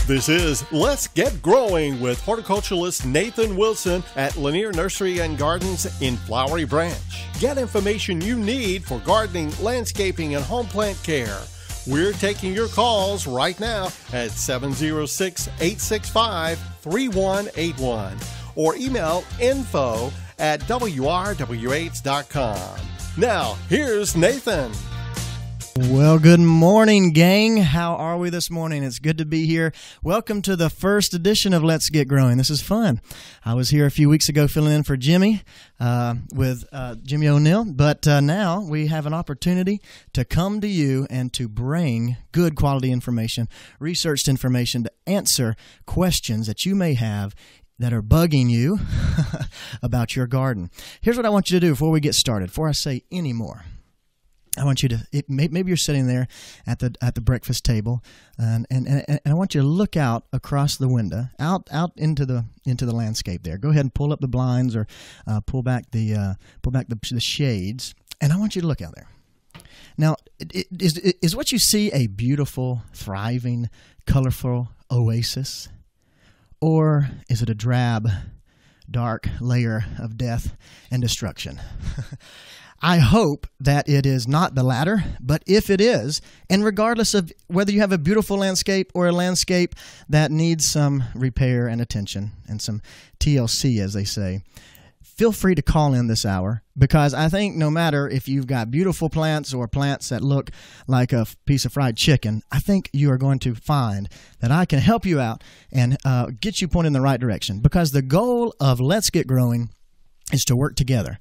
This is Let's Get Growing with horticulturalist Nathan Wilson at Lanier Nursery and Gardens in Flowery Branch. Get information you need for gardening, landscaping, and home plant care. We're taking your calls right now at 706-865-3181 or email info@WRWH.com. Now, here's Nathan. Well, good morning, gang. How are we this morning? It's good to be here. Welcome to the first edition of Let's Get Growing. This is fun. I was here a few weeks ago filling in for Jimmy with Jimmy O'Neill, but now we have an opportunity to come to you and to bring good quality information, researched information to answer questions that you may have that are bugging you about your garden. Here's what I want you to do before we get started, before I say any more. I want you to, maybe you're sitting there at the breakfast table, and I want you to look out across the window, out into the landscape there. Go ahead and pull up the blinds or pull back the shades, and I want you to look out there. Now, is what you see a beautiful, thriving, colorful oasis, or is it a drab, dark layer of death and destruction? I hope that it is not the latter, but if it is, and regardless of whether you have a beautiful landscape or a landscape that needs some repair and attention and some TLC, as they say, feel free to call in this hour, because I think no matter if you've got beautiful plants or plants that look like a piece of fried chicken, I think you are going to find that I can help you out and get you pointed in the right direction, because the goal of Let's Get Growing is to work together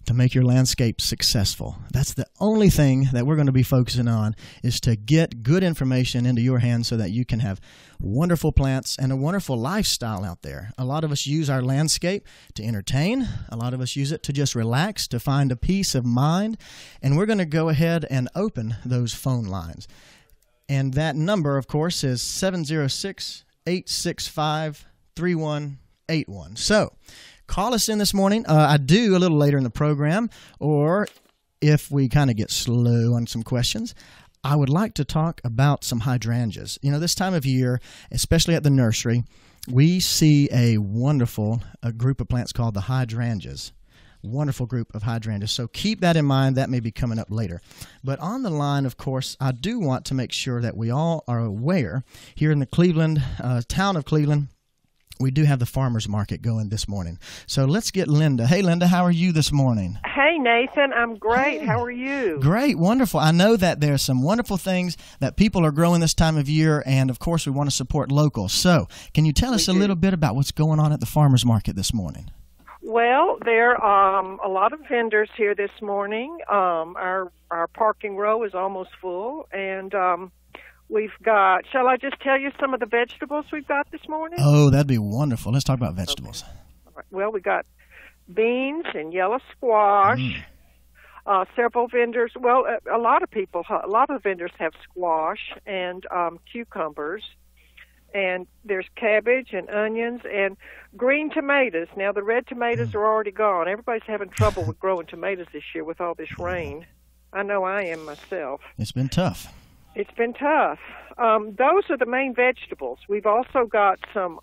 to make your landscape successful. That's the only thing that we're going to be focusing on, is to get good information into your hands so that you can have wonderful plants and a wonderful lifestyle out there. A lot of us use our landscape to entertain. A lot of us use it to just relax, to find a peace of mind. And we're going to go ahead and open those phone lines. And that number, of course, is 706-865-3181. So, call us in this morning. I do a little later in the program, or if we kind of get slow on some questions, I would like to talk about some hydrangeas. You know, this time of year, especially at the nursery, we see a wonderful group of plants called the hydrangeas. Wonderful group of hydrangeas. So keep that in mind. That may be coming up later. But on the line, of course, I do want to make sure that we all are aware here in the Cleveland, town of Cleveland, we do have the farmers market going this morning. So let's get Linda. Hey, Linda, how are you this morning? Hey, Nathan, I'm great. Hey. How are you? Great, wonderful. I know that there's some wonderful things that people are growing this time of year, and of course we want to support local. So can you tell us a little bit about what's going on at the farmers market this morning? Well, there are a lot of vendors here this morning. Our parking row is almost full, and we've got, shall I just tell you some of the vegetables we've got this morning? Oh, that'd be wonderful. Let's talk about vegetables. Okay. All right. Well, we got beans and yellow squash. Several vendors, well, a lot of vendors have squash and cucumbers. And there's cabbage and onions and green tomatoes. Now, the red tomatoes are already gone. Everybody's having trouble with growing tomatoes this year with all this rain. I know I am myself. It's been tough. It's been tough. Those are the main vegetables. We've also got some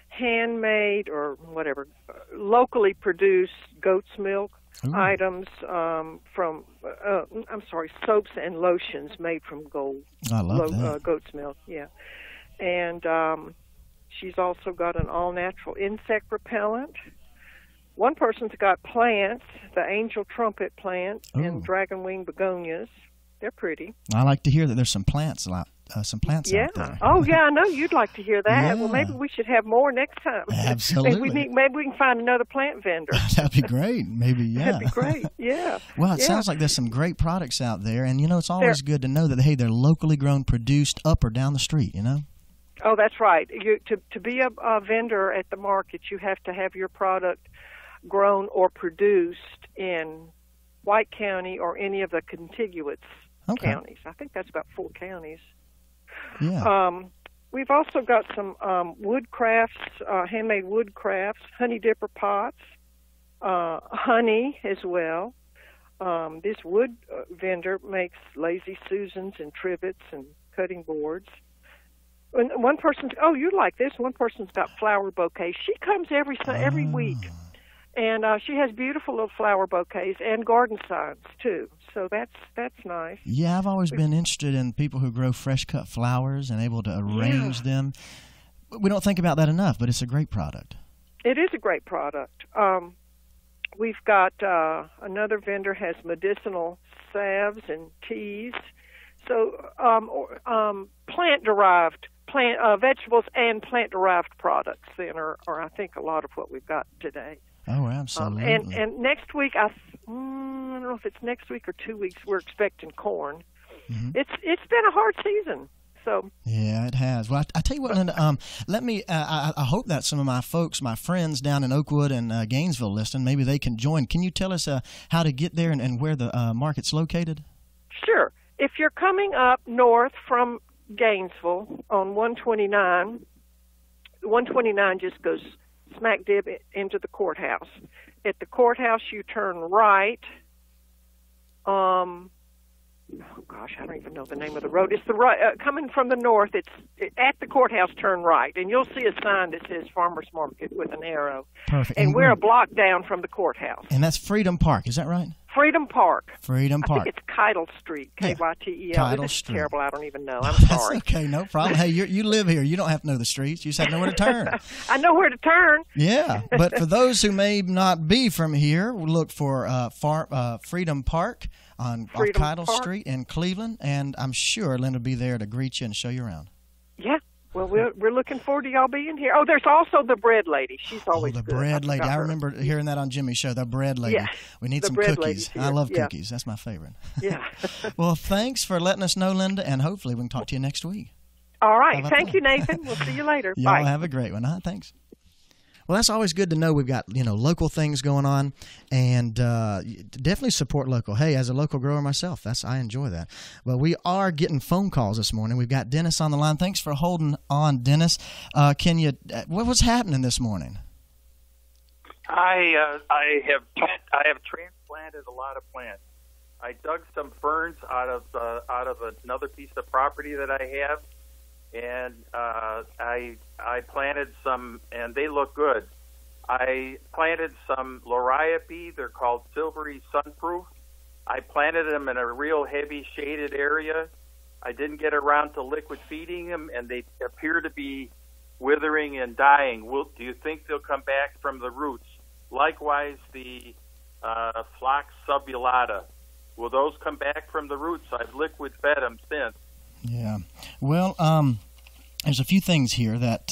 handmade or whatever, locally produced goat's milk items from, soaps and lotions made from I love that. Goat's milk, yeah. And she's also got an all-natural insect repellent. One person's got plants, the angel trumpet plant and dragonwing begonias. They're pretty. I like to hear that there's some plants out there. Oh, yeah, I know you'd like to hear that. Yeah. Well, maybe we should have more next time. Absolutely. Maybe we can find another plant vendor. That'd be great. Maybe, yeah. That'd be great, yeah. Well, it sounds like there's some great products out there. And, you know, it's always good to know that, hey, they're locally grown, produced up or down the street, you know? Oh, that's right. To be a vendor at the market, you have to have your product grown or produced in White County or any of the contiguous counties. I think that's about 4 counties. Yeah. We've also got some wood crafts, handmade wood crafts, honey dipper pots, honey as well. This wood vendor makes lazy Susans and trivets and cutting boards. When one person's, oh, you like this. One person's got flower bouquets. She comes every week, and she has beautiful little flower bouquets and garden signs too. So that's nice. Yeah, I've always been interested in people who grow fresh cut flowers and able to arrange them. We don't think about that enough, but it's a great product. It is a great product. We've got another vendor has medicinal salves and teas. So plant-derived vegetables and plant-derived products then are I think a lot of what we've got today. Oh, absolutely. And next week, I don't know if it's next week or 2 weeks, we're expecting corn. Mm-hmm. It's been a hard season. So. Yeah, it has. Well, I tell you what, Linda, let me, I hope that some of my folks, my friends down in Oakwood and Gainesville listening, maybe they can join. Can you tell us how to get there and where the market's located? Sure. If you're coming up north from Gainesville on 129, 129 just goes smack dib into the courthouse. At the courthouse, you turn right. Oh gosh, I don't even know the name of the road. It's the right coming from the north. It's at the courthouse. Turn right, and you'll see a sign that says Farmers Market with an arrow. Perfect. And we're a block down from the courthouse. And that's Freedom Park, is that right? Freedom Park. Freedom Park. I think it's Keitel Street. K-Y-T-E-L. Keitel This is Street. Terrible. I don't even know. I'm sorry. That's okay. No problem. Hey, you live here. You don't have to know the streets. You just have to know where to turn. I know where to turn. Yeah, but for those who may not be from here, we'll look for Freedom Park on Keitel Street in Cleveland, and I'm sure Linda will be there to greet you and show you around. Yeah. Well, we're looking forward to y'all being here. Oh, there's also the bread lady. She's always the good. Bread lady. I remember hearing that on Jimmy's show, the bread lady. Yeah, we need some cookies. I love cookies. That's my favorite. Yeah. Well, thanks for letting us know, Linda, and hopefully we can talk to you next week. All right. Thank you, Nathan. We'll see you later. Y'all Bye. have a great one. Thanks. Well, that's always good to know. We've got local things going on, and definitely support local. Hey, as a local grower myself, I enjoy that. But we are getting phone calls this morning. We've got Dennis on the line. Thanks for holding on, Dennis. Can you? What's happening this morning? I have transplanted a lot of plants. I dug some ferns out of another piece of property that I have. And I planted some, and they look good. I planted some liriope. They're called silvery sunproof. I planted them in a real heavy shaded area. I didn't get around to liquid feeding them, and they appear to be withering and dying. Do you think they'll come back from the roots? Likewise, the phlox subulata. Will those come back from the roots? I've liquid fed them since. Yeah. Well, there's a few things here that,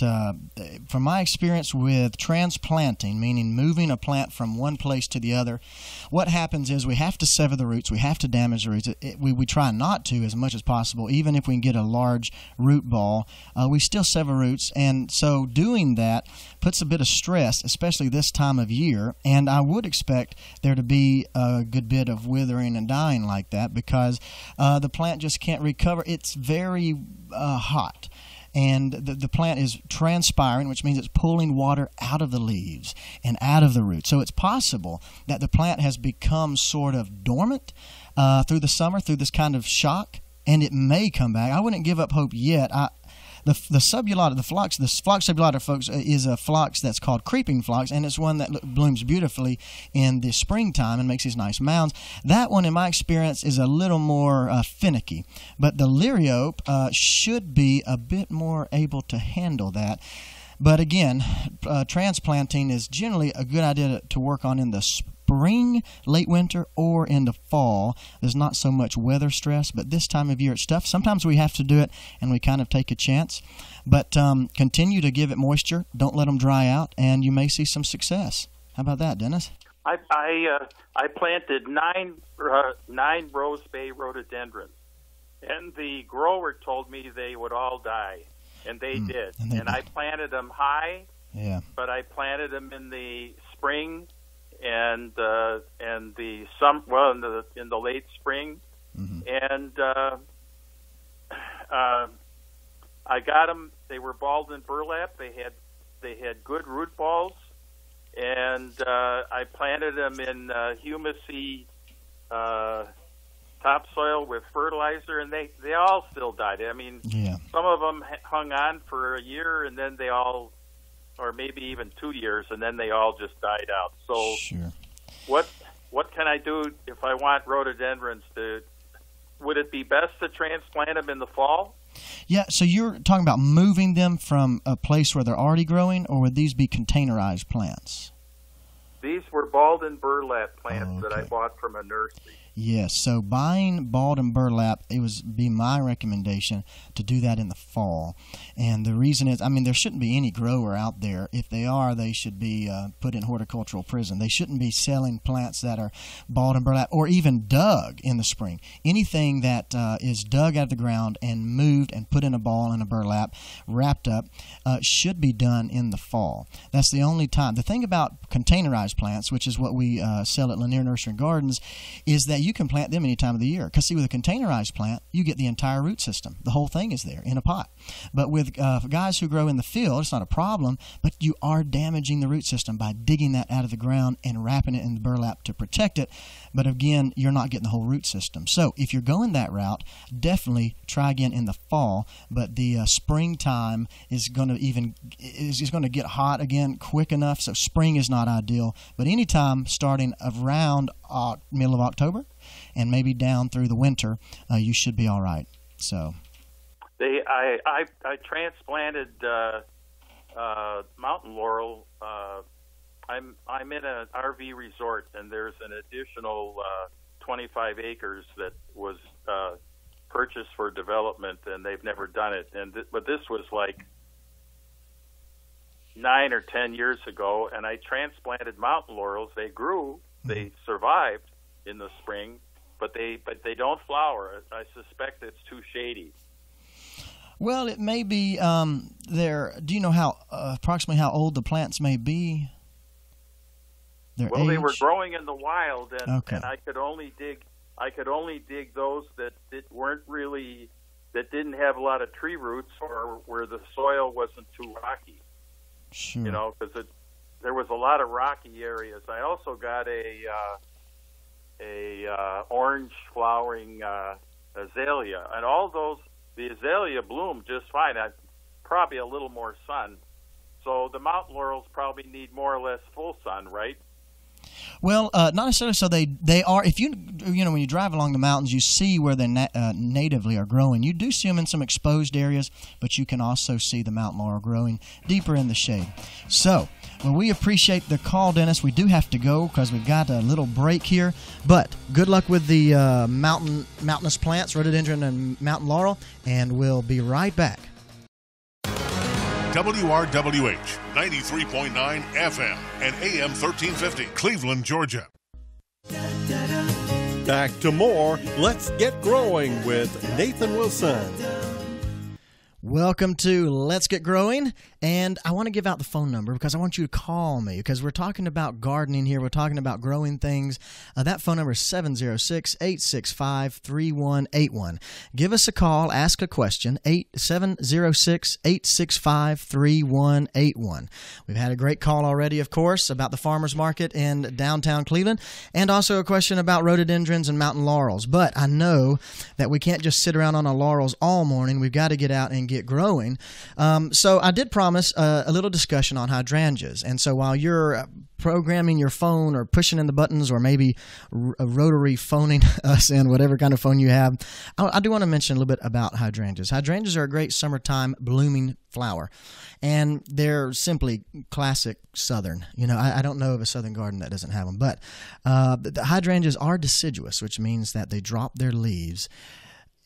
from my experience with transplanting, meaning moving a plant from one place to the other, what happens is we have to sever the roots. We have to damage the roots. We try not to as much as possible. Even if we can get a large root ball, we still sever roots. And so doing that puts a bit of stress, especially this time of year. And I would expect there to be a good bit of withering and dying like that because the plant just can't recover. It's very hot. And the plant is transpiring, which means it's pulling water out of the leaves and out of the roots. So it's possible that the plant has become sort of dormant through the summer, through this kind of shock, and it may come back. I wouldn't give up hope yet. The subulata, the phlox subulata, folks, is a phlox that's called creeping phlox, and it's one that blooms beautifully in the springtime and makes these nice mounds. That one, in my experience, is a little more finicky, but the liriope should be a bit more able to handle that. But again, transplanting is generally a good idea to work on in the spring, late winter, or in the fall. There's not so much weather stress, but this time of year it's tough. Sometimes we have to do it, and we kind of take a chance. But continue to give it moisture. Don't let them dry out, and you may see some success. How about that, Dennis? I planted nine rose bay rhododendrons, and the grower told me they would all die, and they did. And I planted them high, but I planted them in the spring and the late spring, and I got them. They were balled in burlap. They had good root balls, and I planted them in humusy topsoil with fertilizer, and they all still died. I mean, some of them hung on for a year, and then they all, or maybe even 2 years, and then they all just died out. So what can I do if I want rhododendrons to? Would it be best to transplant them in the fall? Yeah, so you're talking about moving them from a place where they're already growing, or would these be containerized plants? These were bald and burlap plants that I bought from a nursery. Yes, so buying bald and burlap, it would be my recommendation to do that in the fall. And the reason is, I mean, there shouldn't be any grower out there. If they are, they should be put in horticultural prison. They shouldn't be selling plants that are bald and burlap or even dug in the spring. Anything that is dug out of the ground and moved and put in a ball and a burlap, wrapped up, should be done in the fall. That's the only time. The thing about containerized plants, which is what we sell at Lanier Nursery and Gardens, is that you can plant them any time of the year. Because see, with a containerized plant, you get the entire root system. The whole thing is there in a pot. But with guys who grow in the field, it's not a problem, but you are damaging the root system by digging that out of the ground and wrapping it in the burlap to protect it. But again, you're not getting the whole root system. So if you're going that route, definitely try again in the fall. But the springtime is going to get hot again quick enough. So spring is not ideal. But anytime starting around middle of October and maybe down through the winter, you should be all right. So, I transplanted mountain laurel. I'm in an RV resort, and there's an additional 25 acres that was purchased for development, and they've never done it. But this was like 9 or 10 years ago, and I transplanted mountain laurels. They grew, they survived in the spring, but they don't flower. I suspect it's too shady. Well, it may be there. Do you know how approximately how old the plants may be? Their age? They were growing in the wild, and I could only dig those that didn't have a lot of tree roots, or where the soil wasn't too rocky. Sure. You know, because there was a lot of rocky areas. I also got a orange flowering azalea, and all those, the azalea bloomed just fine. Probably a little more sun. So the mountain laurels probably need more or less full sun, right? Well, not necessarily. So they are. If you know when you drive along the mountains, you see where they natively are growing. You do see them in some exposed areas, but you can also see the mountain laurel growing deeper in the shade. So, well, we appreciate the call, Dennis. We do have to go because we've got a little break here. But good luck with the mountainous plants, rhododendron and mountain laurel, and we'll be right back. WRWH 93.9 FM and AM 1350, Cleveland, Georgia. Back to more Let's Get Growing with Nathan Wilson. Welcome to Let's Get Growing, and I want to give out the phone number because I want you to call me because we're talking about gardening here. We're talking about growing things. That phone number is 706-865-3181. Give us a call, ask a question, 706-865-3181. We've had a great call already, of course, about the farmers market in downtown Cleveland, and also a question about rhododendrons and mountain laurels. But I know that we can't just sit around on our laurels all morning. We've got to get out and get growing. So I did promise a little discussion on hydrangeas. And so while you're programming your phone or pushing in the buttons or maybe rotary phoning us in, whatever kind of phone you have, I do want to mention a little bit about hydrangeas. Hydrangeas are a great summertime blooming flower, and they're simply classic southern. You know, I don't know of a southern garden that doesn't have them, but the hydrangeas are deciduous, which means that they drop their leaves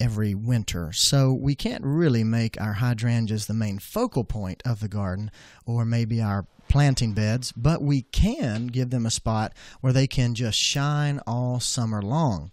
every winter. So we can't really make our hydrangeas the main focal point of the garden or maybe our planting beds, but we can give them a spot where they can just shine all summer long.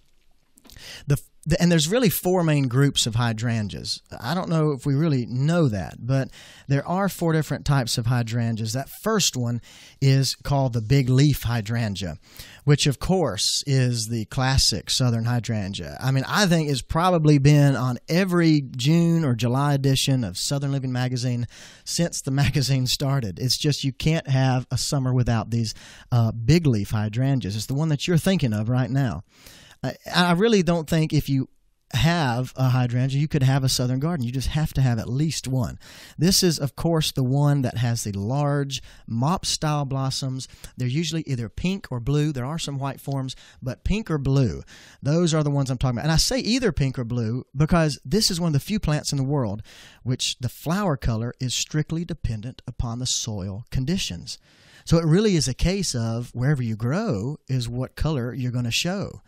And there's really four main groups of hydrangeas. I don't know if we really know that, but there are four different types of hydrangeas. That first one is called the big leaf hydrangea, which of course is the classic southern hydrangea. I mean, I think it's probably been on every June or July edition of Southern Living magazine since the magazine started. It's just you can't have a summer without these big leaf hydrangeas. It's the one that you're thinking of right now. I really don't think if you have a hydrangea, you could have a southern garden. You just have to have at least one. This is, of course, the one that has the large mop-style blossoms. They're usually either pink or blue. There are some white forms, but pink or blue, those are the ones I'm talking about. And I say either pink or blue because this is one of the few plants in the world which the flower color is strictly dependent upon the soil conditions. So it really is a case of wherever you grow is what color you're going to show.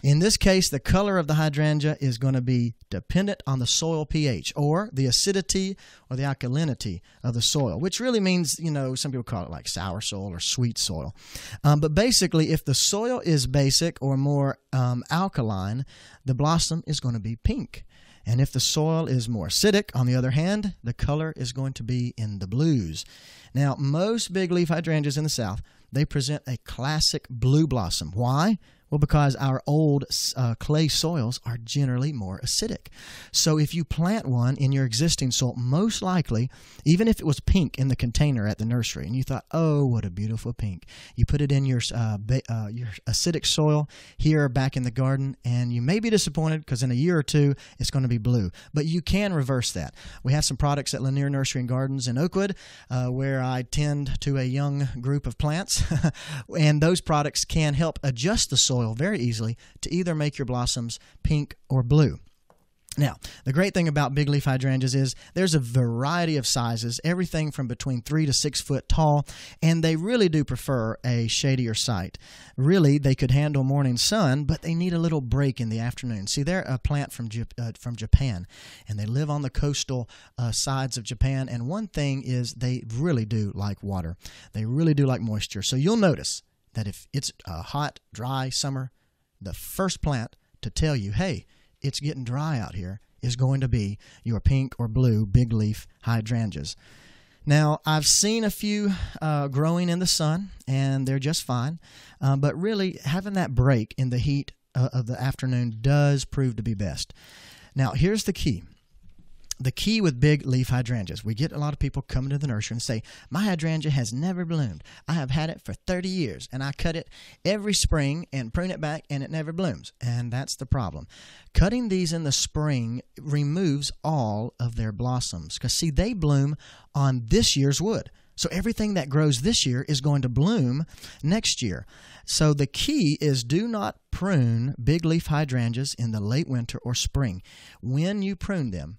In this case, the color of the hydrangea is going to be dependent on the soil pH or the acidity or the alkalinity of the soil, which really means, some people call it like sour soil or sweet soil. But basically, if the soil is basic or more alkaline, the blossom is going to be pink. And if the soil is more acidic, on the other hand, the color is going to be in the blues. Now, most big leaf hydrangeas in the South, they present a classic blue blossom. Why? Well, because our old clay soils are generally more acidic. So if you plant one in your existing soil, most likely, even if it was pink in the container at the nursery, and you thought, oh, what a beautiful pink, you put it in your acidic soil here back in the garden, and you may be disappointed because in a year or two, it's going to be blue. But you can reverse that. We have some products at Lanier Nursery and Gardens in Oakwood where I tend to a young group of plants, and those products can help adjust the soil very easily to either make your blossoms pink or blue. Now, the great thing about big leaf hydrangeas is there's a variety of sizes, everything from between 3 to 6 foot tall, and they really do prefer a shadier site. Really, they could handle morning sun, but they need a little break in the afternoon. See, they're a plant from Japan, and they live on the coastal sides of Japan, and one thing is they really do like water. They really do like moisture. So you'll notice that if it's a hot, dry summer, the first plant to tell you, hey, it's getting dry out here, is going to be your pink or blue big leaf hydrangeas. Now, I've seen a few growing in the sun, and they're just fine. But really, having that break in the heat of the afternoon does prove to be best. Now, here's the key. The key with big leaf hydrangeas, we get a lot of people coming to the nursery and say, my hydrangea has never bloomed. I have had it for 30 years, and I cut it every spring and prune it back, and it never blooms. And that's the problem. Cutting these in the spring removes all of their blossoms because, see, they bloom on this year's wood. So everything that grows this year is going to bloom next year. So the key is do not prune big leaf hydrangeas in the late winter or spring. When you prune them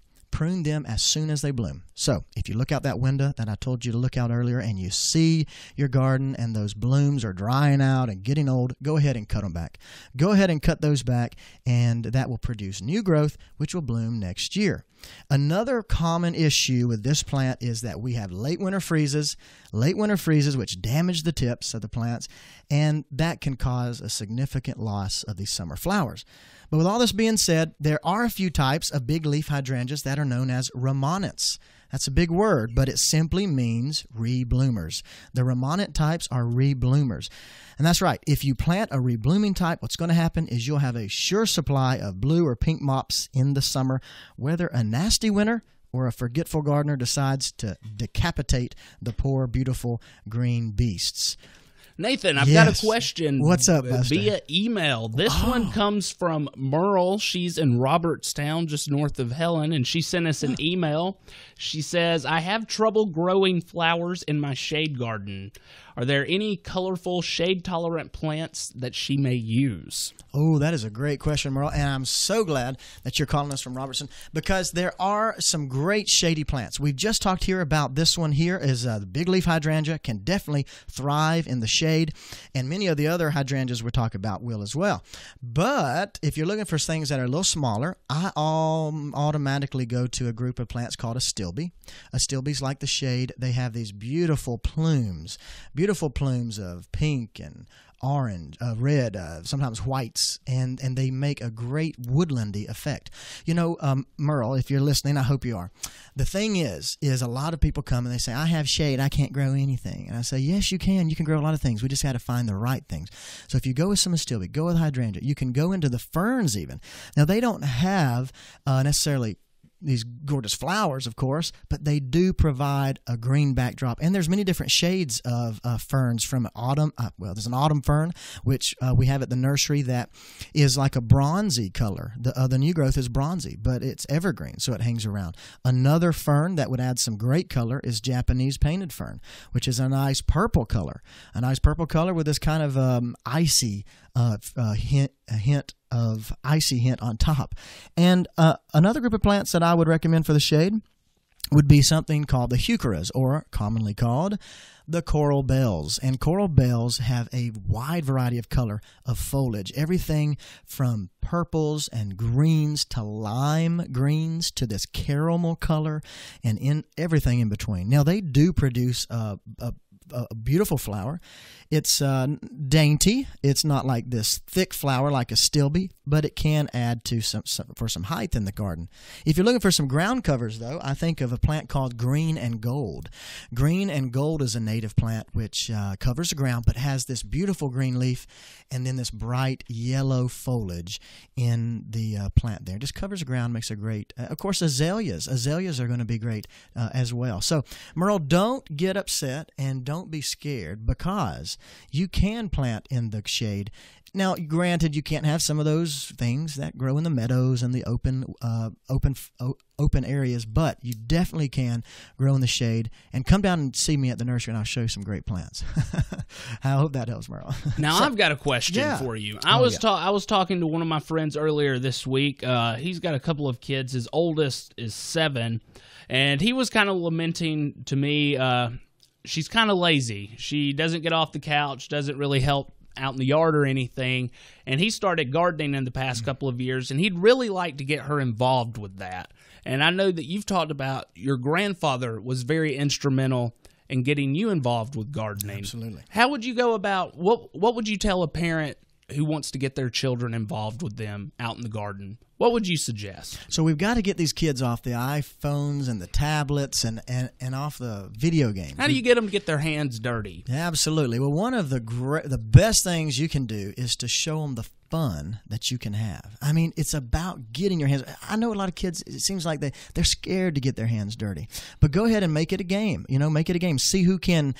as soon as they bloom. So if you look out that window that I told you to look out earlier and you see your garden and those blooms are drying out and getting old, go ahead and cut them back. Go ahead and cut those back, and that will produce new growth, which will bloom next year. Another common issue with this plant is that we have late winter freezes which damage the tips of the plants, and that can cause a significant loss of these summer flowers. But with all this being said, there are a few types of big leaf hydrangeas that are known as remonents. That's a big word, but it simply means rebloomers. The remonent types are rebloomers. And that's right. If you plant a reblooming type, what's going to happen is you'll have a sure supply of blue or pink mops in the summer, whether a nasty winter or a forgetful gardener decides to decapitate the poor, beautiful green beasts. Nathan, I've got a question. What's up, Buster? Via email. This one comes from Merle. She's in Robertstown, just north of Helen, and she sent us an email. She says, I have trouble growing flowers in my shade garden. Are there any colorful, shade-tolerant plants that she may use? Oh, that is a great question, Merle, and I'm so glad that you're calling us from Robertson because there are some great shady plants. We've just talked here about this one here is the big leaf hydrangea can definitely thrive in the shade, and many of the other hydrangeas we're talking about will as well. But if you're looking for things that are a little smaller, I automatically go to a group of plants called astilbe. Astilbes like the shade. They have these beautiful plumes of pink and orange, red, sometimes whites, and they make a great woodlandy effect. You know, Merle, if you're listening, I hope you are. The thing is a lot of people come and they say, I have shade, I can't grow anything. And I say, yes, you can. You can grow a lot of things. We just got to find the right things. So if you go with some astilbe, go with hydrangea. You can go into the ferns even. Now, they don't have necessarily these gorgeous flowers, of course, but they do provide a green backdrop. And there's many different shades of ferns from autumn. There's an autumn fern, which we have at the nursery that is like a bronzy color. The new growth is bronzy, but it's evergreen, so it hangs around. Another fern that would add some great color is Japanese painted fern, which is a nice purple color. A nice purple color with this kind of icy hint of icy hint on top. And another group of plants that I would recommend for the shade would be something called the heucheras, or commonly called the coral bells. And coral bells have a wide variety of color of foliage, everything from purples and greens to lime greens to this caramel color, and in everything in between. Now, they do produce a beautiful flower. It's dainty. It's not like this thick flower like a stilby, but it can add to some height in the garden. If you're looking for some ground covers, though, I think of a plant called green and gold. Green and gold is a native plant which covers the ground but has this beautiful green leaf and then this bright yellow foliage in the plant there. It just covers the ground, makes a great, of course, azaleas. Azaleas are going to be great as well. So, Merle, don't get upset and don't be scared, because you can plant in the shade. Now, granted, you can't have some of those things that grow in the meadows and the open areas, but you definitely can grow in the shade. And come down and see me at the nursery, and I'll show you some great plants. I hope that helps, Merle. Now, I've got a question for you. I was talking to one of my friends earlier this week. He's got a couple of kids. His oldest is 7, and he was kind of lamenting to me. She's kind of lazy. She doesn't get off the couch, doesn't really help out in the yard or anything. And he started gardening in the past couple of years, and he'd really like to get her involved with that. And I know that you've talked about your grandfather was very instrumental in getting you involved with gardening. Absolutely. How would you go about, what would you tell a parent who wants to get their children involved with them out in the garden? What would you suggest? So we've got to get these kids off the iPhones and the tablets and off the video games. How do you get them to get their hands dirty? Absolutely. Well, one of the best things you can do is to show them the fun that you can have. I mean, it's about getting your hands. I know a lot of kids, it seems like they're scared to get their hands dirty. But go ahead and make it a game. Make it a game. See who can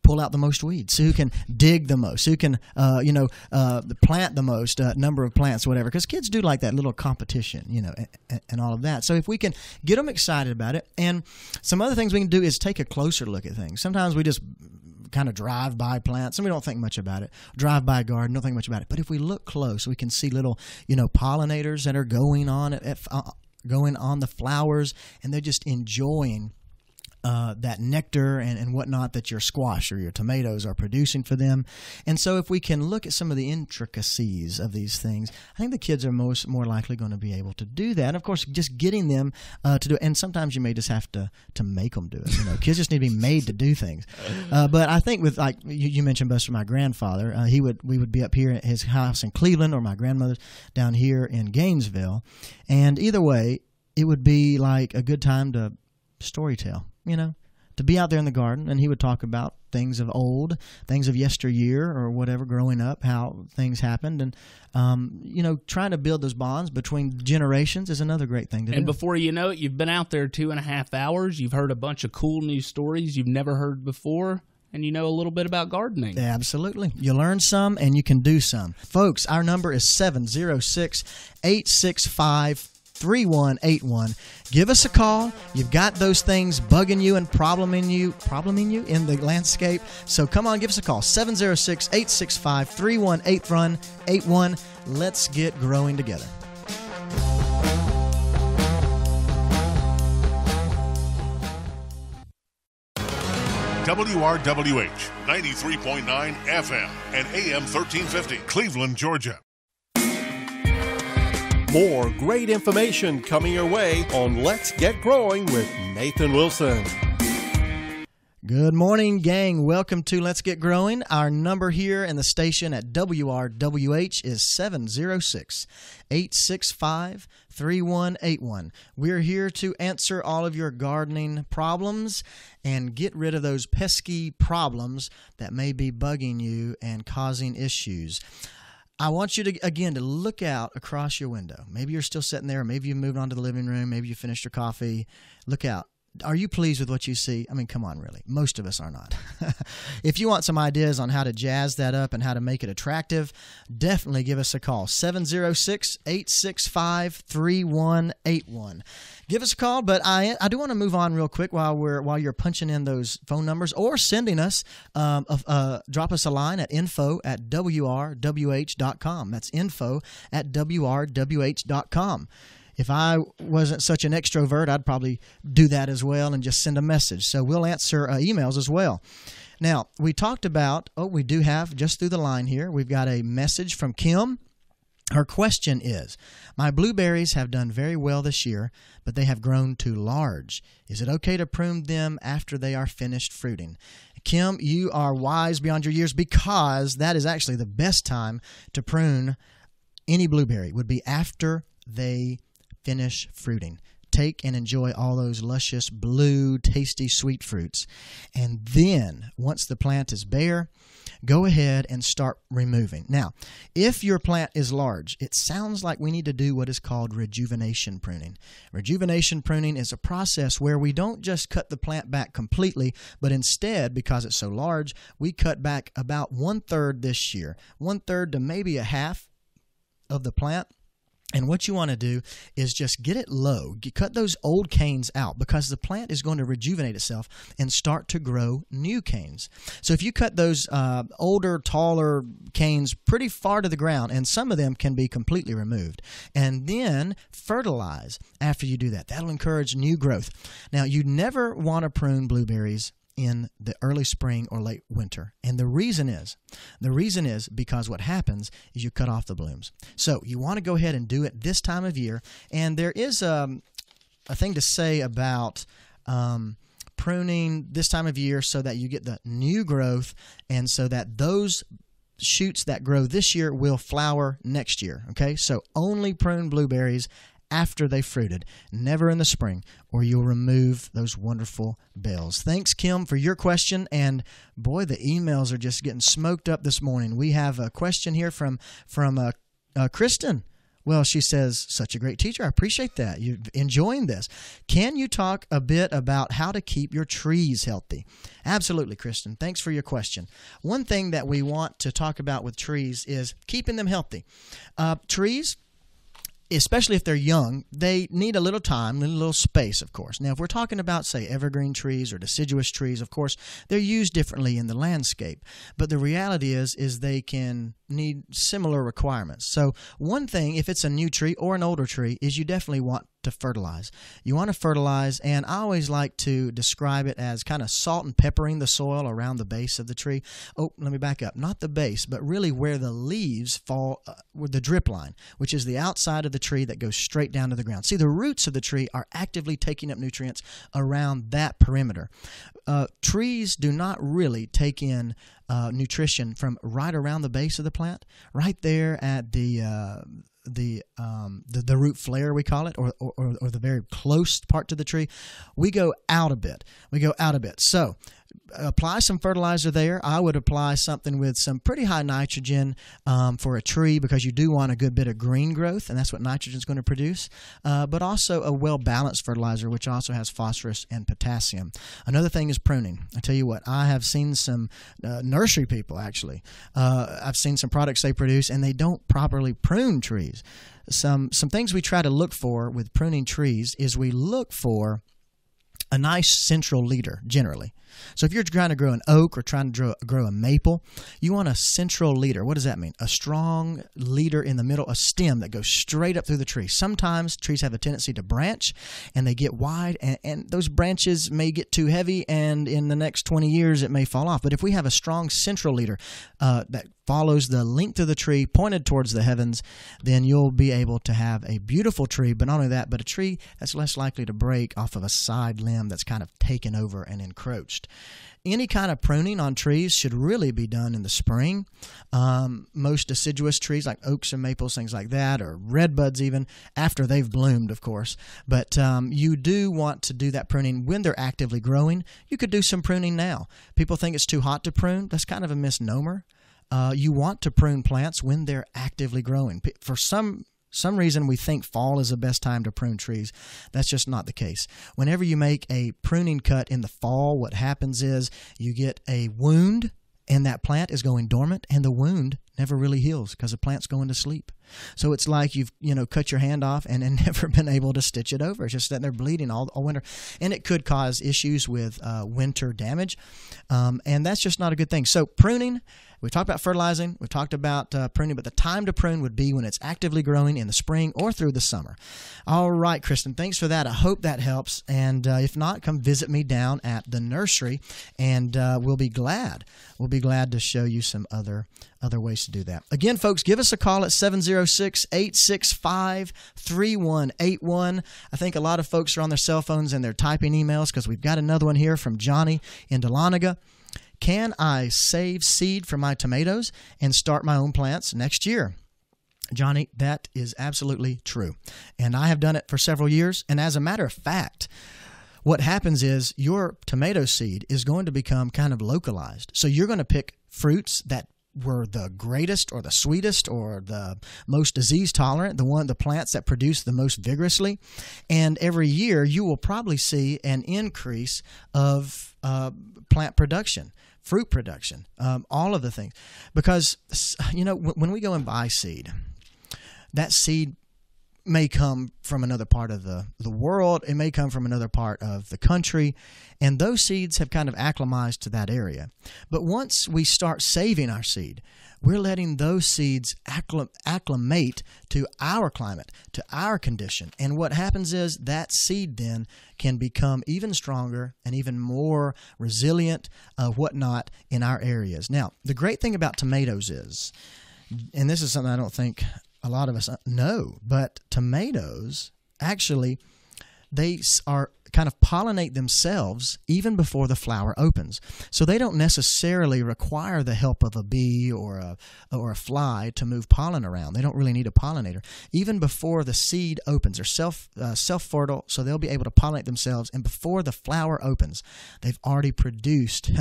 pull out the most weeds, see who can dig the most, who can plant the most number of plants, whatever. Because kids do like that little competition, and all of that. So if we can get them excited about it, and some other things we can do is take a closer look at things. Sometimes we just kind of drive by plants and we don't think much about it. Drive by a garden, don't think much about it. But if we look close, we can see little, pollinators that are going on the flowers, and they're just enjoying that nectar and whatnot that your squash or your tomatoes are producing for them. And so if we can look at some of the intricacies of these things, I think the kids are more likely going to be able to do that. And of course, just getting them to do it. And sometimes you may just have to make them do it. Kids just need to be made to do things. But I think with, like you mentioned, Buster, my grandfather, we would be up here at his house in Cleveland, or my grandmother's down here in Gainesville. And either way, it would be like a good time to storytell. To be out there in the garden, and he would talk about things of old, things of yesteryear or whatever, growing up, how things happened. And, trying to build those bonds between generations is another great thing to do. And before you know it, you've been out there 2.5 hours. You've heard a bunch of cool new stories you've never heard before, and you know a little bit about gardening. Absolutely. You learn some, and you can do some. Folks, our number is 706-865-3181. Give us a call. You've got those things bugging you and probleming you in the landscape. So come on, give us a call. 706-865-3181. Let's get growing together. WRWH 93.9 FM and AM 1350, Cleveland, Georgia. More great information coming your way on Let's Get Growing with Nathan Wilson. Good morning, gang. Welcome to Let's Get Growing. Our number here in the station at WRWH is 706-865-3181. We're here to answer all of your gardening problems and get rid of those pesky problems that may be bugging you and causing issues. I want you to, again, to look out across your window. Maybe you're still sitting there. Maybe you moved on to the living room. Maybe you finished your coffee. Look out. Are you pleased with what you see? I mean, come on, really. Most of us are not. If you want some ideas on how to jazz that up and how to make it attractive, definitely give us a call, 706-865-3181. Give us a call, but I do want to move on real quick while you're punching in those phone numbers or sending us, drop us a line at info@WRWH.com. That's info@WRWH.com. If I wasn't such an extrovert, I'd probably do that as well and just send a message. So we'll answer emails as well. Now, we talked about, we do have, just through the line here, we've got a message from Kim. Her question is, my blueberries have done very well this year, but they have grown too large. Is it okay to prune them after they are finished fruiting? Kim, you are wise beyond your years, because that is actually the best time to prune any blueberry, would be after they finish fruiting. Take and enjoy all those luscious, blue, tasty, sweet fruits. And then, once the plant is bare, go ahead and start removing. Now, if your plant is large, it sounds like we need to do what is called rejuvenation pruning. Rejuvenation pruning is a process where we don't just cut the plant back completely, but instead, because it's so large, we cut back about 1/3 this year, 1/3 to maybe a half of the plant. And what you want to do is just get it low. You cut those old canes out, because the plant is going to rejuvenate itself and start to grow new canes. So if you cut those older, taller canes pretty far to the ground, and some of them can be completely removed, and then fertilize after you do that. That'll encourage new growth. Now, you never want to prune blueberries in the early spring or late winter. And the reason is because what happens is you cut off the blooms. So you want to go ahead and do it this time of year. And there is a thing to say about pruning this time of year so that you get the new growth, and so that those shoots that grow this year will flower next year. Okay, so only prune blueberries after they fruited, never in the spring, or you'll remove those wonderful bells. Thanks, Kim, for your question. And boy, the emails are just getting smoked up this morning. We have a question here from Kristen. Well, she says, such a great teacher. I appreciate that. You're enjoying this. Can you talk a bit about how to keep your trees healthy? Absolutely, Kristen. Thanks for your question. One thing that we want to talk about with trees is keeping them healthy. Trees, especially if they're young, they need a little time, a little space, of course. Now, if we're talking about, say, evergreen trees or deciduous trees, of course, they're used differently in the landscape. But the reality is they can need similar requirements. So one thing, if it's a new tree or an older tree, is you definitely want to fertilize. You want to fertilize, and I always like to describe it as kind of salt and peppering the soil around the base of the tree. Oh, let me back up. Not the base, but really where the leaves fall, with the drip line, which is the outside of the tree that goes straight down to the ground. See, the roots of the tree are actively taking up nutrients around that perimeter. Trees do not really take in nutrition from right around the base of the plant, right there at the root flare, we call it, or the very close part to the tree. We go out a bit. So apply some fertilizer there. I would apply something with some pretty high nitrogen for a tree, because you do want a good bit of green growth, and that's what nitrogen is going to produce, but also a well-balanced fertilizer, which also has phosphorus and potassium. Another thing is pruning. I tell you what, I have seen some nursery people, actually. I've seen some products they produce, and they don't properly prune trees. Some things we try to look for with pruning trees is we look for a nice central leader, generally. So if you're trying to grow an oak or trying to grow a maple, you want a central leader. What does that mean? A strong leader in the middle, a stem that goes straight up through the tree. Sometimes trees have a tendency to branch, and they get wide, and those branches may get too heavy, and in the next 20 years it may fall off. But if we have a strong central leader that follows the length of the tree pointed towards the heavens, then you'll be able to have a beautiful tree. But not only that, but a tree that's less likely to break off of a side limb that's kind of taken over and encroached. Any kind of pruning on trees should really be done in the spring. Most deciduous trees like oaks and maples, things like that, or redbuds even, after they've bloomed, of course. But you do want to do that pruning when they're actively growing. You could do some pruning now. People think it's too hot to prune. That's kind of a misnomer. you want to prune plants when they're actively growing. For some reason, we think fall is the best time to prune trees. That's just not the case. Whenever you make a pruning cut in the fall, what happens is you get a wound, and that plant is going dormant, and the wound never really heals because the plant's going to sleep. So it's like you've cut your hand off and never been able to stitch it over. It's just sitting there bleeding all winter, and it could cause issues with winter damage, and that's just not a good thing. So pruning, we talked about fertilizing, we talked about pruning, but the time to prune would be when it's actively growing in the spring or through the summer. All right, Kristen, thanks for that. I hope that helps, and if not, come visit me down at the nursery, and we'll be glad to show you some other ways to do that. Again, folks, give us a call at 706-865-3181. I think a lot of folks are on their cell phones and they're typing emails because we've got another one here from Johnny in Dahlonega. Can I save seed for my tomatoes and start my own plants next year? Johnny, that is absolutely true. And I have done it for several years. And as a matter of fact, what happens is your tomato seed is going to become kind of localized. So you're going to pick fruits that were the greatest or the sweetest or the most disease tolerant, the plants that produce the most vigorously. And every year you will probably see an increase of plant production, fruit production, all of the things. Because, when we go and buy seed, that seed may come from another part of the world. It may come from another part of the country. And those seeds have kind of acclimatized to that area. But once we start saving our seed, we're letting those seeds acclimate to our climate, to our condition. And what happens is that seed then can become even stronger and even more resilient, whatnot, in our areas. Now, the great thing about tomatoes is, and this is something I don't think a lot of us know, but tomatoes actually, they are kind of pollinate themselves even before the flower opens. So they don't necessarily require the help of a bee or a fly to move pollen around. They don't really need a pollinator. Even before the seed opens, they're self-fertile, so they'll be able to pollinate themselves. And before the flower opens, they've already produced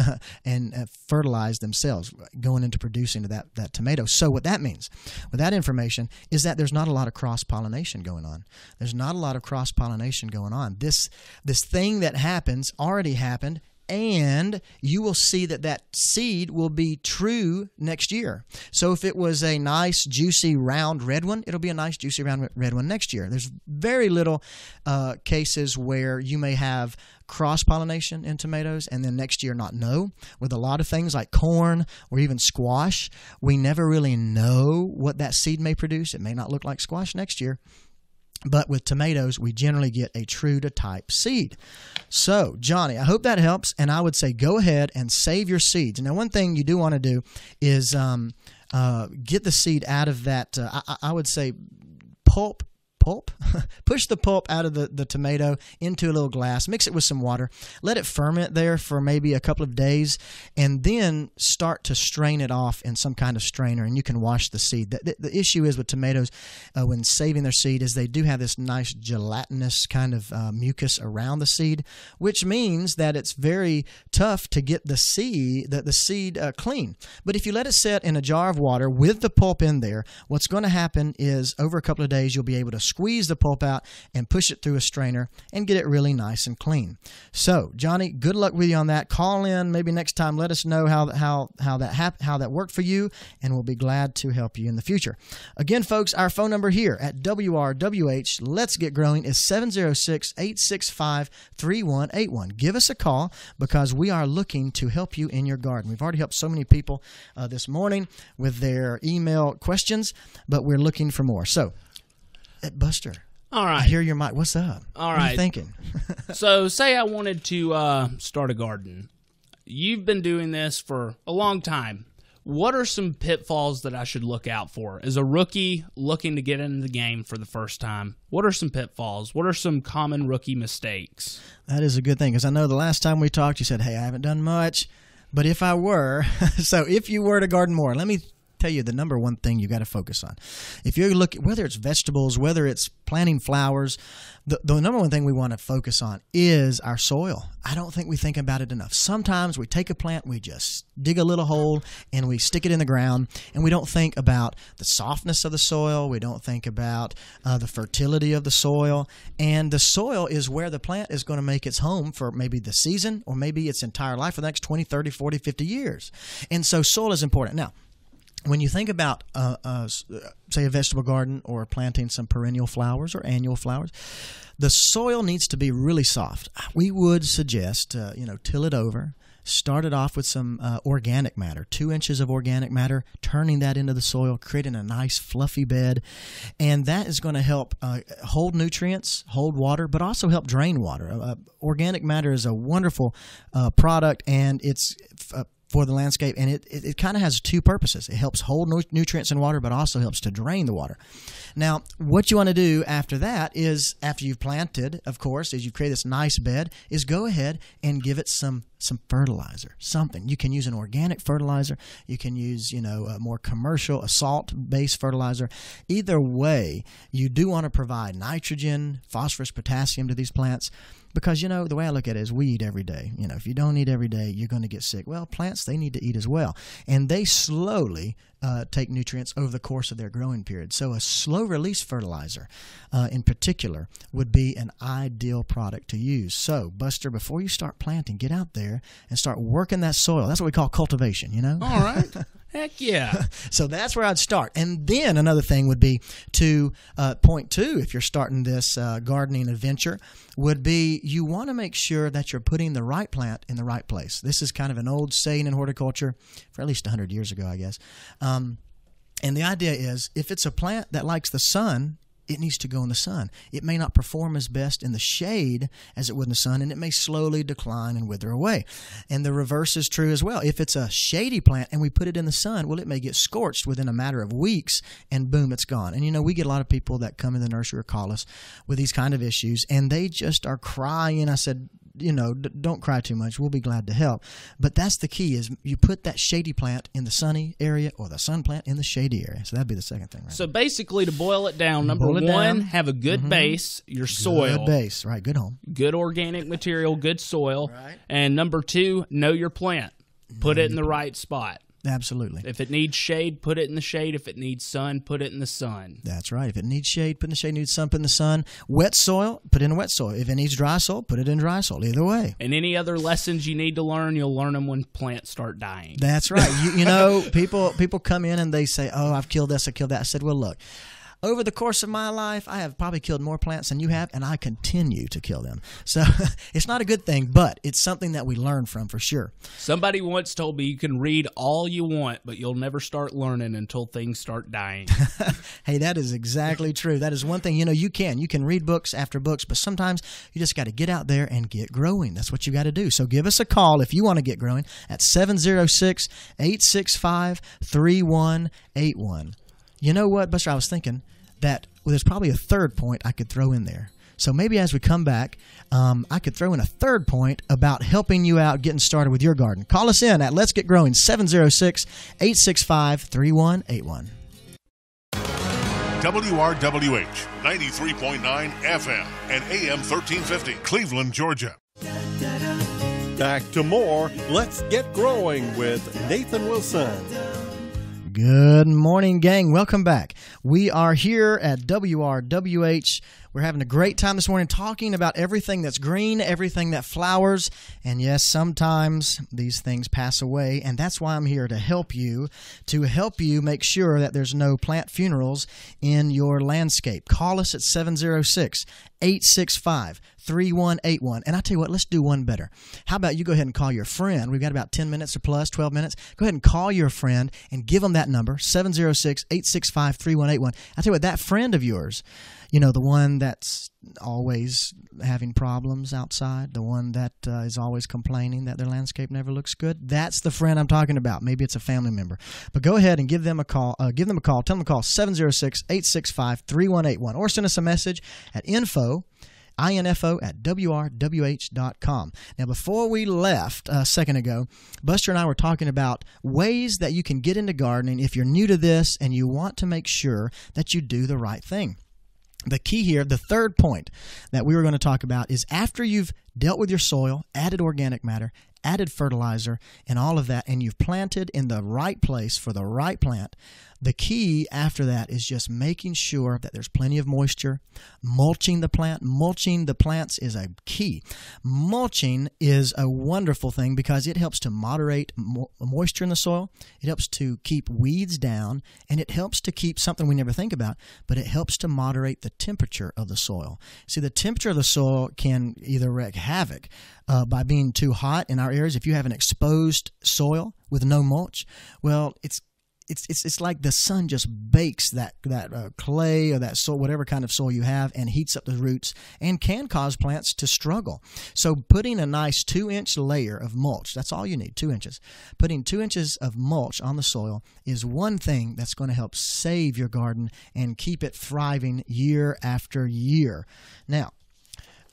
and fertilized themselves, going into producing that tomato. So what that means, with that information, is that there's not a lot of cross-pollination going on. There's not a lot of cross-pollination going on. This thing that happens already happened, and you will see that seed will be true next year. So if it was a nice, juicy, round red one, it'll be a nice, juicy, round red one next year. There's very little cases where you may have cross-pollination in tomatoes and then next year not know. With a lot of things like corn or even squash, we never really know what that seed may produce. It may not look like squash next year. But with tomatoes, we generally get a true-to-type seed. So, Johnny, I hope that helps, and I would say go ahead and save your seeds. Now, one thing you do want to do is get the seed out of that, I would say, pulp. Push the pulp out of the tomato into a little glass, mix it with some water, let it ferment there for maybe a couple of days, and then start to strain it off in some kind of strainer, and you can wash the seed. The issue is with tomatoes when saving their seed is they do have this nice gelatinous kind of mucus around the seed, which means that it's very tough to get the seed clean. But if you let it sit in a jar of water with the pulp in there, what's going to happen is over a couple of days you'll be able to squeeze the pulp out and push it through a strainer and get it really nice and clean. So, Johnny, good luck with you on that. Call in maybe next time. Let us know how that worked for you, and we'll be glad to help you in the future. Again, folks, our phone number here at WRWH Let's Get Growing is 706-865-3181. Give us a call because we are looking to help you in your garden. We've already helped so many people this morning with their email questions, but we're looking for more. So, Buster. All right. I hear your mic. What's up? All right. What are you thinking? So, say I wanted to start a garden. You've been doing this for a long time. What are some pitfalls that I should look out for? As a rookie looking to get into the game for the first time, what are some pitfalls? What are some common rookie mistakes? That is a good thing, because I know the last time we talked, you said, hey, I haven't done much, but if I were, so if you were to garden more, let me tell you the number one thing you got to focus on. If you look, whether it's vegetables, whether it's planting flowers, the number one thing we want to focus on is our soil. I don't think we think about it enough. Sometimes we take a plant, we just dig a little hole and we stick it in the ground, and we don't think about the softness of the soil. We don't think about the fertility of the soil. And the soil is where the plant is going to make its home for maybe the season or maybe its entire life for the next 20, 30, 40, 50 years. And so soil is important. Now, when you think about, say, a vegetable garden or planting some perennial flowers or annual flowers, the soil needs to be really soft. We would suggest, till it over. Start it off with some organic matter, 2 inches of organic matter, turning that into the soil, creating a nice fluffy bed. And that is going to help hold nutrients, hold water, but also help drain water. Organic matter is a wonderful product, and it's for the landscape, and it kind of has 2 purposes. It helps hold nutrients and water, but also helps to drain the water. Now, what you want to do after that is, after you've planted, of course, as you've created this nice bed, is go ahead and give it some fertilizer, something. You can use an organic fertilizer. You can use, a more commercial, a salt-based fertilizer. Either way, you do want to provide nitrogen, phosphorus, potassium to these plants. Because, the way I look at it is we eat every day. If you don't eat every day, you're going to get sick. Well, plants, they need to eat as well. And they slowly take nutrients over the course of their growing period. So a slow-release fertilizer, in particular, would be an ideal product to use. So, Buster, before you start planting, get out there and start working that soil. That's what we call cultivation, All right. Heck yeah. So that's where I'd start. And then another thing would be to point 2, if you're starting this gardening adventure, would be you want to make sure that you're putting the right plant in the right place. This is kind of an old saying in horticulture for at least 100 years ago, I guess. And the idea is, if it's a plant that likes the sun, it needs to go in the sun. It may not perform as best in the shade as it would in the sun, and it may slowly decline and wither away. And the reverse is true as well. If it's a shady plant and we put it in the sun, well, it may get scorched within a matter of weeks, and boom, it's gone. And, we get a lot of people that come in the nursery or call us with these kind of issues, and they just are crying. I said, don't cry too much. We'll be glad to help. But that's the key, is you put that shady plant in the sunny area or the sun plant in the shady area. So that'd be the second thing, right? So basically, to boil it down, number one, have a good base, your soil. Good base, right, good home. Good organic material, good soil. Right. And number 2, know your plant. Put it in the right spot. Absolutely. If it needs shade, put it in the shade. If it needs sun, put it in the sun. That's right. If it needs shade, put in the shade. Needs sun, put in the sun. Wet soil, put it in wet soil. If it needs dry soil, put it in dry soil. Either way. And any other lessons you need to learn, you'll learn them when plants start dying. That's right. People come in and they say, "Oh, I've killed this, I killed that." I said, "Well, look. Over the course of my life, I have probably killed more plants than you have, and I continue to kill them." So it's not a good thing, but it's something that we learn from for sure. Somebody once told me you can read all you want, but you'll never start learning until things start dying. Hey, that is exactly true. That is one thing. You can read books after books, but sometimes you just got to get out there and get growing. That's what you got to do. So give us a call if you want to get growing at 706-865-3181. You know what, Buster, I was thinking that there's probably a third point I could throw in there. So maybe as we come back, I could throw in a third point about helping you out getting started with your garden. Call us in at Let's Get Growing, 706-865-3181. WRWH 93.9 FM and AM 1350, Cleveland, Georgia. Back to more Let's Get Growing with Nathan Wilson. Good morning, gang. Welcome back. We are here at WRWH. We're having a great time this morning talking about everything that's green, everything that flowers. And yes, sometimes these things pass away, and that's why I'm here to help you make sure that there's no plant funerals in your landscape. Call us at 706-865-3181. And I tell you what, let's do one better. How about you go ahead and call your friend? We've got about 10 minutes or plus, 12 minutes. Go ahead and call your friend and give them that number, 706-865-3181. I tell you what, that friend of yours, the one that's always having problems outside, the one that is always complaining that their landscape never looks good, that's the friend I'm talking about. Maybe it's a family member. But go ahead and give them a call. Tell them to call 706-865-3181, or send us a message at info info at WRWH.com. Now, before we left a second ago, Buster and I were talking about ways that you can get into gardening if you're new to this and you want to make sure that you do the right thing. The key here, the third point that we were going to talk about, is after you've dealt with your soil, added organic matter, added fertilizer, and all of that, and you've planted in the right place for the right plant, the key after that is just making sure that there's plenty of moisture, mulching the plant. Mulching the plants is a key. Mulching is a wonderful thing because it helps to moderate moisture in the soil. It helps to keep weeds down, and it helps to keep something we never think about, but it helps to moderate the temperature of the soil. See, the temperature of the soil can either wreak havoc by being too hot in our areas. If you have an exposed soil with no mulch, well, it's like the sun just bakes that clay or that soil, whatever kind of soil you have, and heats up the roots and can cause plants to struggle. So putting a nice 2-inch layer of mulch, that's all you need, 2 inches. Putting 2 inches of mulch on the soil is one thing that's going to help save your garden and keep it thriving year after year. Now,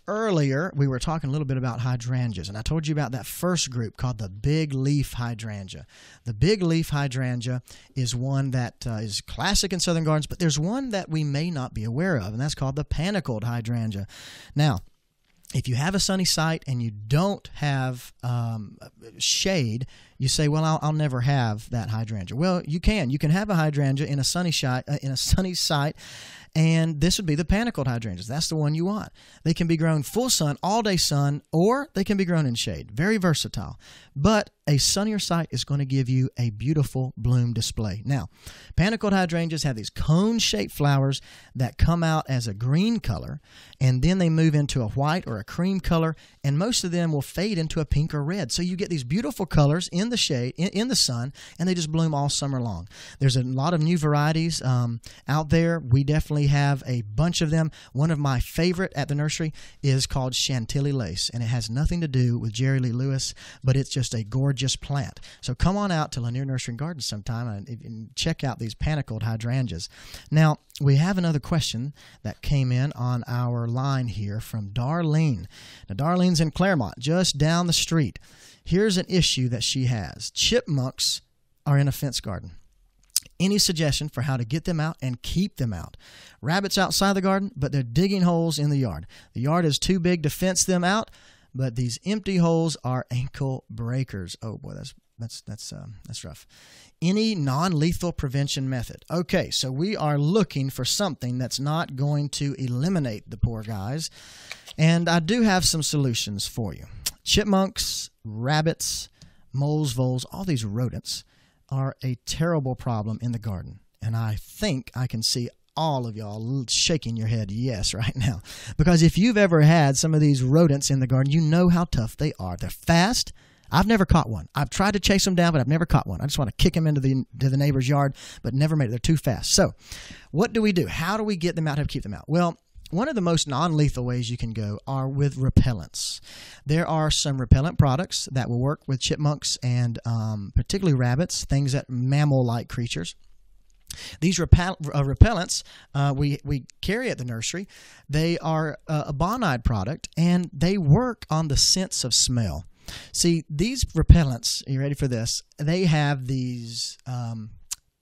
earlier, we were talking a little bit about hydrangeas, and I told you about that first group called the big leaf hydrangea. The big leaf hydrangea is one that is classic in southern gardens, but there's one that we may not be aware of, and that's called the panicled hydrangea. Now, if you have a sunny site and you don't have shade, you say, well, I'll never have that hydrangea. Well, you can. You can have a hydrangea in a sunny site, and this would be the panicled hydrangeas. That's the one you want. They can be grown full sun, all day sun, or they can be grown in shade. Very versatile. But a sunnier site is going to give you a beautiful bloom display. Now, panicled hydrangeas have these cone-shaped flowers that come out as a green color, and then they move into a white or a cream color, and most of them will fade into a pink or red. So you get these beautiful colors in the shade, in the sun, and they just bloom all summer long. There's a lot of new varieties out there. We definitely have a bunch of them. One of my favorite at the nursery is called Chantilly Lace, and it has nothing to do with Jerry Lee Lewis, but it's just a gorgeous plant. So come on out to Lanier Nursery and Garden sometime and check out these panicled hydrangeas. Now, we have another question that came in on our line here from Darlene. Now, Darlene's in Claremont, just down the street. Here's an issue that she has. Chipmunks are in a fence garden. Any suggestion for how to get them out and keep them out? Rabbits outside the garden, but they're digging holes in the yard. The yard is too big to fence them out, but these empty holes are ankle breakers. Oh boy, that's rough. Any non-lethal prevention method? Okay, so we are looking for something that's not going to eliminate the poor guys, and I do have some solutions for you. Chipmunks, rabbits, moles, voles, all these rodents are a terrible problem in the garden, and I think I can see all of y'all shaking your head yes right now, because if you've ever had some of these rodents in the garden, you know how tough they are. They're fast. I've never caught one. I've tried to chase them down, but I've never caught one. I just want to kick them into the neighbor's yard, but never made it. They're too fast. So what do we do? How do we get them out? How to keep them out? Well, one of the most non-lethal ways you can go are with repellents. There are some repellent products that will work with chipmunks and particularly rabbits, things that mammal-like creatures. These repellents we carry at the nursery. They are a bonide product, and they work on the sense of smell. See, these repellents, are you ready for this? They have these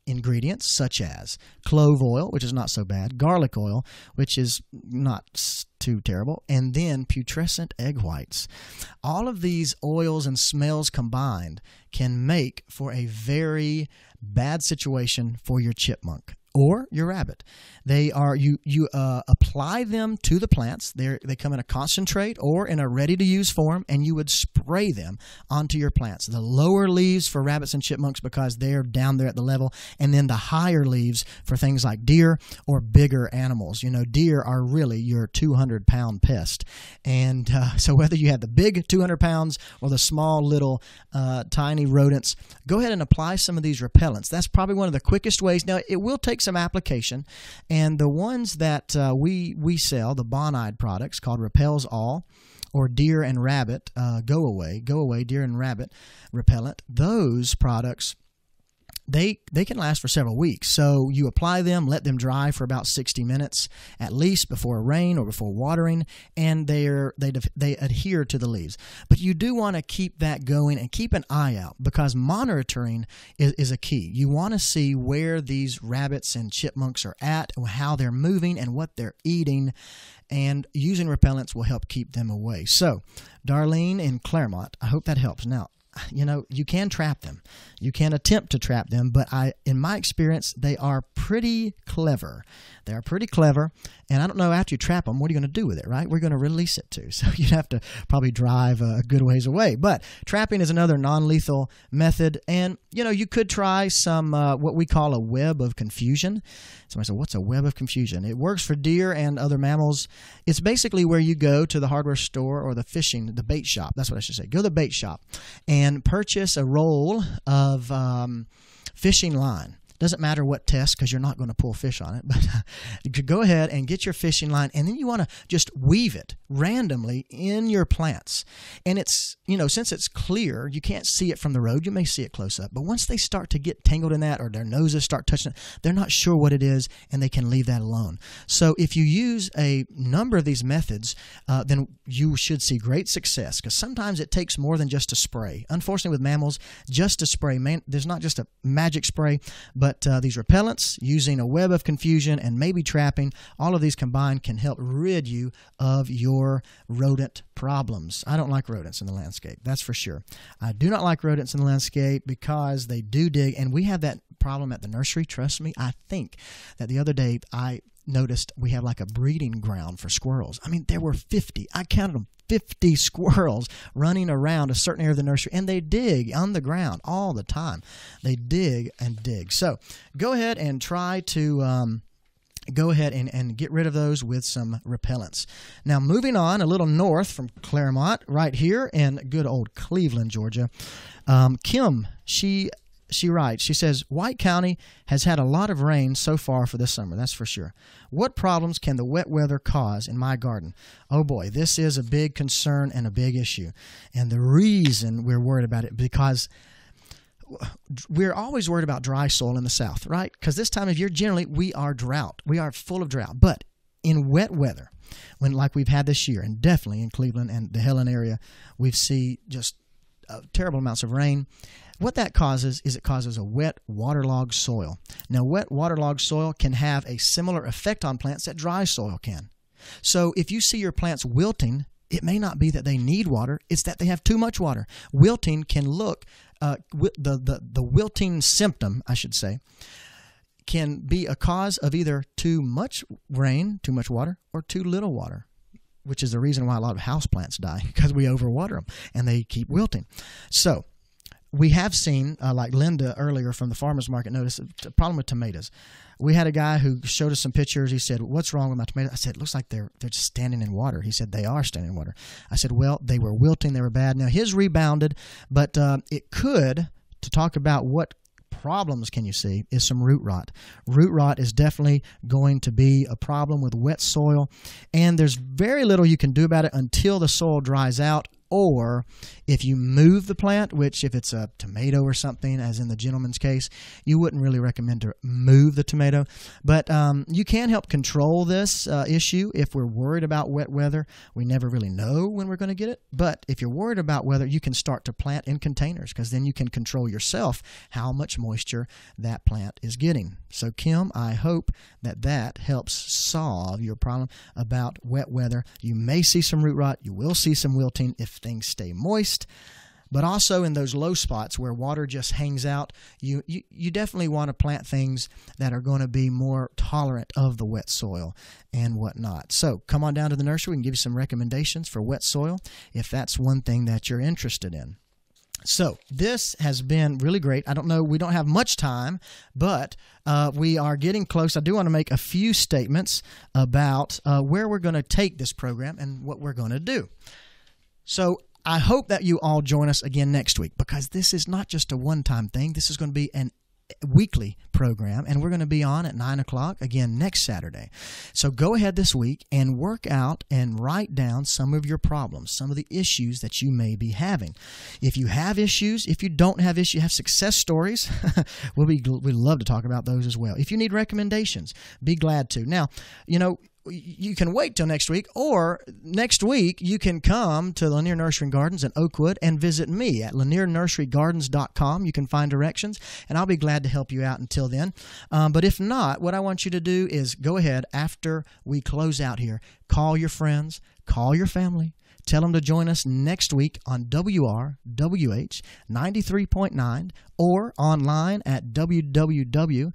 ingredients such as clove oil, which is not so bad, garlic oil, which is not too terrible, and then putrescent egg whites. All of these oils and smells combined can make for a very bad situation for your chipmunk or your rabbit. They are you apply them to the plants. They come in a concentrate or in a ready-to-use form, and you would spray them onto your plants. The lower leaves for rabbits and chipmunks because they're down there at the level, and then the higher leaves for things like deer or bigger animals. You know, deer are really your 200-pound pest, and so whether you have the big 200 pounds or the small little tiny rodents, go ahead and apply some of these repellents. That's probably one of the quickest ways. Now, it will take some application, and the ones that we sell, the bonide products called Repels All or Deer and Rabbit Go Away Deer and Rabbit Repellent, those products they can last for several weeks. So you apply them, let them dry for about 60 minutes at least before rain or before watering, and they adhere to the leaves. But you do want to keep that going and keep an eye out, because monitoring is a key. You want to see where these rabbits and chipmunks are at, how they're moving, and what they're eating. And using repellents will help keep them away. So, Darlene in Claremont, I hope that helps. Now, you can trap them. You can attempt to trap them, but in my experience, they are pretty clever. They are pretty clever, and I don't know, after you trap them, what are you going to do with it, right? We're going to release it too, so you'd have to probably drive a good ways away. But trapping is another non-lethal method, and, you could try some what we call a web of confusion. Somebody said, what's a web of confusion? It works for deer and other mammals. It's basically where you go to the hardware store or the bait shop. That's what I should say. Go to the bait shop and purchase a roll of fishing line. Doesn't matter what test, because you're not going to pull fish on it, but you could go ahead and get your fishing line, and then you want to just weave it randomly in your plants. And it's, since it's clear, you can't see it from the road. You may see it close up, but once they start to get tangled in that, or their noses start touching it, they're not sure what it is, and they can leave that alone. So if you use a number of these methods, then you should see great success, because sometimes it takes more than just a spray. Unfortunately, with mammals, just a spray, there's not just a magic spray, but these repellents, using a web of confusion, and maybe trapping, all of these combined can help rid you of your rodent problems. I don't like rodents in the landscape, that's for sure. I do not like rodents in the landscape because they do dig, and we have that problem at the nursery. Trust me, I think that the other day I noticed we have like a breeding ground for squirrels. I mean, there were 50. I counted them. 50 squirrels running around a certain area of the nursery, and they dig on the ground all the time. They dig and dig. So go ahead and try to go ahead and get rid of those with some repellents. Now, moving on a little north from Claremont, right here in good old Cleveland, Georgia, Kim, she writes, she says, White County has had a lot of rain so far for this summer, that's for sure. What problems can the wet weather cause in my garden? Oh boy, this is a big concern and a big issue. And the reason we're worried about it, because we're always worried about dry soil in the south, right? Because this time of year, generally, we are drought. We are full of drought. But in wet weather, like we've had this year, and definitely in Cleveland and the Helen area, we've seen just terrible amounts of rain. What that causes is it causes a wet, waterlogged soil. Now, wet, waterlogged soil can have a similar effect on plants that dry soil can. So if you see your plants wilting, it may not be that they need water, it's that they have too much water. Wilting can look, the wilting symptom, I should say, can be a cause of either too much rain, too much water, or too little water, which is the reason why a lot of houseplants die, because we overwater them and they keep wilting. So we have seen, like Linda earlier from the farmer's market noticed, a problem with tomatoes. We had a guy who showed us some pictures. He said, what's wrong with my tomatoes? I said, it looks like they're just standing in water. He said, they are standing in water. I said, well, they were wilting. They were bad. Now, his rebounded, but it could, to talk about what problems can you see, is some root rot. Root rot is definitely going to be a problem with wet soil, and there's very little you can do about it until the soil dries out, or if you move the plant, which if it's a tomato or something, as in the gentleman's case, you wouldn't really recommend to move the tomato. But you can help control this issue if we're worried about wet weather. We never really know when we're going to get it. But if you're worried about weather, you can start to plant in containers, because then you can control yourself how much moisture that plant is getting. So, Kim, I hope that that helps solve your problem about wet weather. You may see some root rot. You will see some wilting if things stay moist. But also in those low spots where water just hangs out, you definitely want to plant things that are going to be more tolerant of the wet soil and whatnot. So come on down to the nursery. We can give you some recommendations for wet soil if that's one thing that you're interested in. So this has been really great. I don't know, we don't have much time, but we are getting close. I do want to make a few statements about where we're going to take this program and what we're going to do. So I hope that you all join us again next week, because this is not just a one-time thing. This is going to be an weekly program, and we're going to be on at 9 o'clock again next Saturday. So go ahead this week and work out and write down some of your problems, some of the issues that you may be having. If you have issues, if you don't have issues, have success stories, we'd love to talk about those as well. If you need recommendations, be glad to. Now, you can wait till next week, or next week you can come to Lanier Nursery and Gardens in Oakwood and visit me at laniernursерygardens.com. You can find directions, and I'll be glad to help you out until then. But if not, what I want you to do is go ahead after we close out here, call your friends, call your family, tell them to join us next week on WRWH 93.9 or online at www.wrwh.com,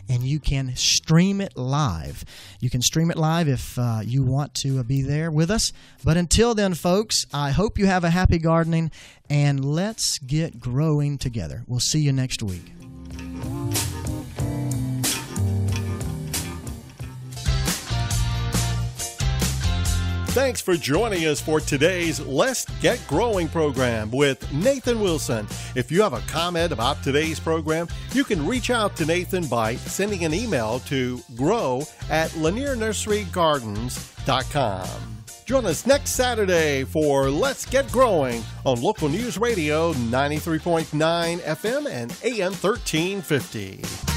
and you can stream it live. You can stream it live if you want to be there with us. But until then, folks, I hope you have a happy gardening, and let's get growing together. We'll see you next week. Thanks for joining us for today's Let's Get Growing program with Nathan Wilson. If you have a comment about today's program, you can reach out to Nathan by sending an email to grow@laniernursерygardens.com. Join us next Saturday for Let's Get Growing on Local News Radio 93.9 FM and AM 1350.